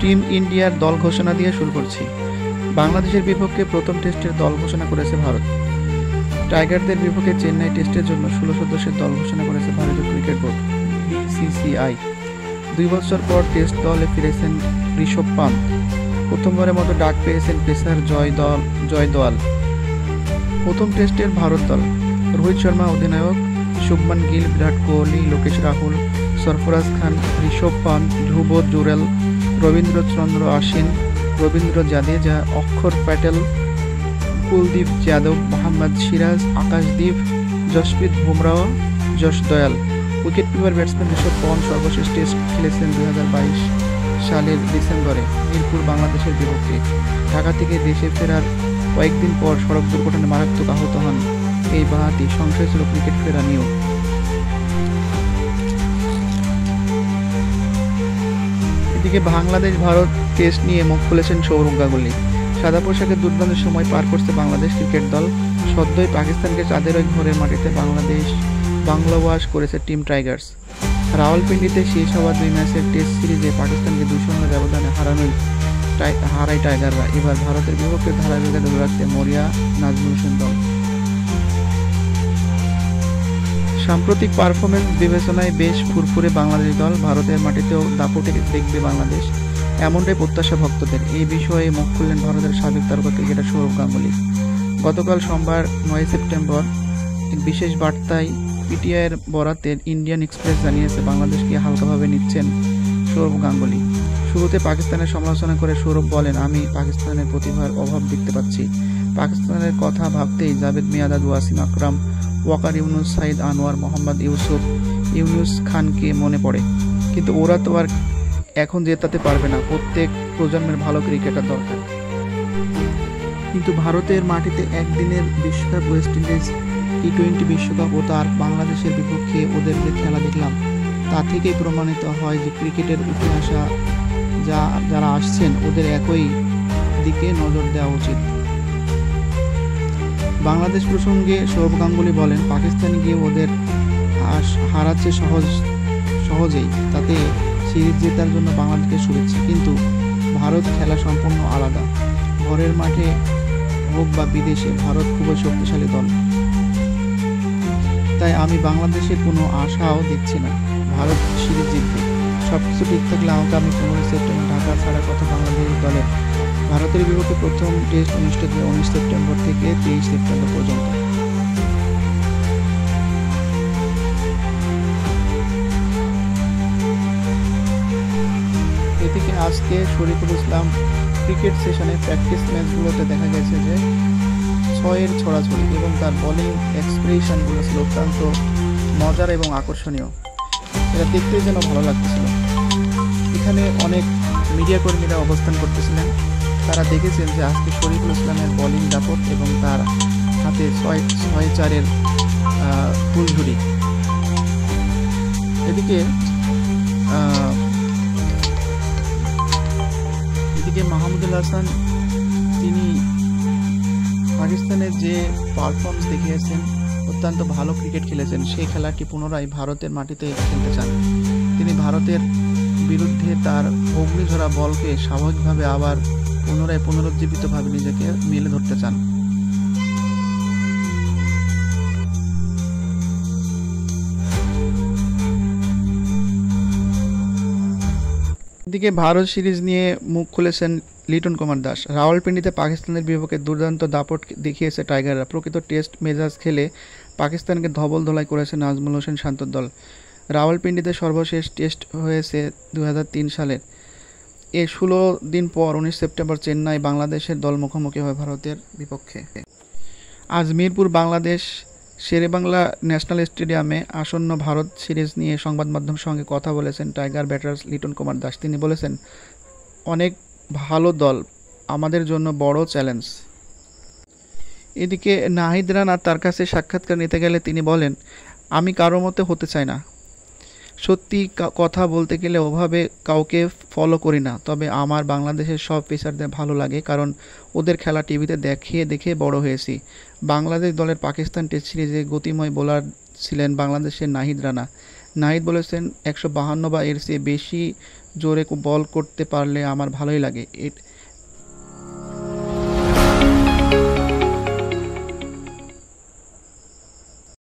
Team ইন্ডিয়ার দল ঘোষণা দিয়ে শুরু করছি। বাংলাদেশের বিপক্ষে প্রথম টেস্টের দল ঘোষণা করেছে ভারত। টাইগারদের বিপক্ষে চেন্নাই টেস্টের জন্য 16 সদস্যের দল ঘোষণা করেছে ভারতীয় ক্রিকেট বোর্ড BCCI। 2 বছর পর টেস্ট দলে ফিরেছেন ঋষভ পান্ত। প্রথমবারের মতো ডাক পেয়েছেন পেসার জয়দওয়াল। প্রথম টেস্টের ভারত দল: রোহিত শর্মা অধিনায়ক, শুভমান গিল, বিরাট কোহলি, লোকেশ রাহুল, সরফরাজ খান, ঋষভ পান্ত, ধ্রুব জুরেল, রবীন্দ্রচন্দ্র অশ্বিন, রবীন্দ্র জাদেজা, অক্ষর প্যাটেল, কুলদীপ যাদব, মোহাম্মদ সিরাজ, আকাশদীপ, জসপ্রীত বুমরাহ, যশ দয়াল। উইকেটকিপার ব্যাটসম্যান ঋষভ পন্থ সর্বশেষ টেস্ট খেলেছেন 2022 সালের ডিসেম্বরে মিরপুর বাংলাদেশের বিপক্ষে। ঢাকা থেকে দেশে ফেরার কয়েকদিন পর সড়ক দুর্ঘটনায় মারাত্মক আহত হন এই বাঁহাতি। সংশয় ছিল ক্রিকেট ফেরা নিয়েও। এদিকে বাংলাদেশ ভারত টেস্ট নিয়ে মুখ খুলেছেন সৌরভ গাঙ্গুলী। সাদা পোশাকে দুর্দান্ত সময় পার করছে বাংলাদেশ ক্রিকেট দল। সদ্যই পাকিস্তানকে চাঁদের ওই ঘরের মাটিতে বাংলাবাস করেছে টিম টাইগার্স। রাওয়ালপিন্ডিতে শেষ হওয়া 2 ম্যাচের টেস্ট সিরিজে পাকিস্তানকে 2-0 ব্যবধানে হারায় টাইগাররা। এবার ভারতের বিপক্ষে ধারাবাহিকতা ধরে রাখতে মরিয়া নাজমুল হোসেন দল। সাম্প্রতিক পারফরমেন্স বিবেচনায় বেশ ফুরফুরে বাংলাদেশ দল। ভারতের মাটিতেও দাপটে দেখবে বাংলাদেশ, এমনটাই প্রত্যাশা ভক্তদের। এই বিষয়ে মুখ খুললেন ভারতের সাবেক তারকা ক্রিকেটার সৌরভ গাঙ্গুলী। গতকাল সোমবার 9 সেপ্টেম্বর এক বিশেষ বার্তায় পিটিআইয়ের বরাতে ইন্ডিয়ান এক্সপ্রেস জানিয়েছে বাংলাদেশকে হালকাভাবে নিচ্ছেন সৌরভ গাঙ্গুলী। শুরুতে পাকিস্তানের সমালোচনা করে সৌরভ বলেন, আমি পাকিস্তানের প্রতিভার অভাব দেখতে পাচ্ছি। পাকিস্তানের কথা ভাবতেই জাভেদ মিয়াঁদাদ, ওয়াসিম আকরাম, ওয়াকার ইউনুস, সাইদ আনোয়ার, মোহাম্মদ ইউনুস খানকে মনে পড়ে। কিন্তু ওরা তো আর এখন জেতাতে পারবে না। প্রত্যেক প্রজন্মের ভালো ক্রিকেটার দরকার। কিন্তু ভারতের মাটিতে একদিনের বিশ্বকাপ, ওয়েস্ট ইন্ডিজ T20 বিশ্বকাপ ও তার বাংলাদেশের বিপক্ষে ওদের যে খেলা দেখলাম, তা থেকেই প্রমাণিত হয় যে ক্রিকেটের উঠে আসা যারা আসছেন ওদের একই দিকে নজর দেওয়া উচিত। বাংলাদেশ প্রসঙ্গে সৌরভ গাঙ্গুলী বলেন, পাকিস্তান গিয়ে ওদের হারাচ্ছে সহজেই, তাতে সিরিজ জেতার জন্য বাংলাদেশকে শুভেচ্ছা। কিন্তু ভারত খেলা সম্পূর্ণ আলাদা। ঘরের মাঠে হোক বা বিদেশে, ভারত খুবই শক্তিশালী দল। তাই আমি বাংলাদেশের কোনো আশাও দেখছি না ভারত সিরিজ জিতবে। সবকিছু ঠিক থাকলে আগামী 15 সেপ্টেম্বর ঢাকা ছাড়ার কথা বাংলাদেশ দলের। ভারতের বিপক্ষে প্রথম টেস্ট অনুষ্ঠিত 19 সেপ্টেম্বর থেকে 23 সেপ্টেম্বর পর্যন্ত। এদিকে আজকে শরীফুল ইসলাম ক্রিকেট সেশনে প্র্যাকটিস ম্যাচগুলোতে দেখা গেছে যে 6-এর ছড়াছড়ি এবং তার বোলিং এক্সপ্রেশনগুলো ছিল অত্যন্ত মজার এবং আকর্ষণীয়। এটা দেখতেই যেন ভালো লাগতেছিল। এখানে অনেক মিডিয়া কর্মীরা অবস্থান করতেছিলেন। তারা দেখেছেন যে আজকে শরীফুল ইসলামের বোলিং দাপট এবং তার হাতে 6-4-এর ফুলঝুরি। এদিকে মাহমুদুল হাসান, তিনি পাকিস্তানের যে পারফরমেন্স দেখিয়েছেন, অত্যন্ত ভালো ক্রিকেট খেলেছেন, সেই খেলাটি পুনরায় ভারতের মাটিতে খেলতে চান। তিনি ভারতের বিরুদ্ধে তার অগ্নিঝরা বলকে স্বাভাবিকভাবে আবার পুনরুজ্জীবিতভাবে নিজেকে মেলে ধরতে চান। এদিকে ভারত সিরিজ নিয়ে মুখ খুলেছেন লিটন কুমার দাস। রাওয়ালপিন্ডিতে পাকিস্তানের বিপক্ষে দুর্দান্ত দাপট দেখিয়েছে টাইগাররা। প্রকৃত টেস্ট মেজাজ খেলে পাকিস্তানকে ধবল ধোলাই করেছে নাজমুল হোসেন শান্তর দল। রাওয়ালপিন্ডিতে সর্বশেষ টেস্ট হয়েছে 2003 সালের। এর 16 দিন পর 19 সেপ্টেম্বর চেন্নাই বাংলাদেশের দল মুখোমুখি হয় ভারতের বিপক্ষে। আজ মিরপুর বাংলাদেশ শেরেবাংলা ন্যাশনাল স্টেডিয়ামে আসন্ন ভারত সিরিজ নিয়ে সংবাদ মাধ্যমের সঙ্গে কথা বলেছেন টাইগার ব্যাটার লিটন কুমার দাস। তিনি বলেছেন, অনেক ভালো দল, আমাদের জন্য বড় চ্যালেঞ্জ। এদিকে নাহিদ রানা তার কাছে সাক্ষাৎকার নিতে গেলে তিনি বলেন, আমি কারো মতে হতে চাই না। সত্যি কথা বলতে গেলে ওভাবে কাউকে ফলো করি না, তবে আমার বাংলাদেশের সব পেসারদের ভালো লাগে, কারণ ওদের খেলা টিভিতে দেখে বড় হয়েছি। বাংলাদেশ দলের পাকিস্তান টেস্ট সিরিজে গতিময় বোলার ছিলেন বাংলাদেশের নাহিদ রানা। নাহিদ বলেছেন, 152 বা এর চেয়ে বেশি জোরে বল করতে পারলে আমার ভালোই লাগে।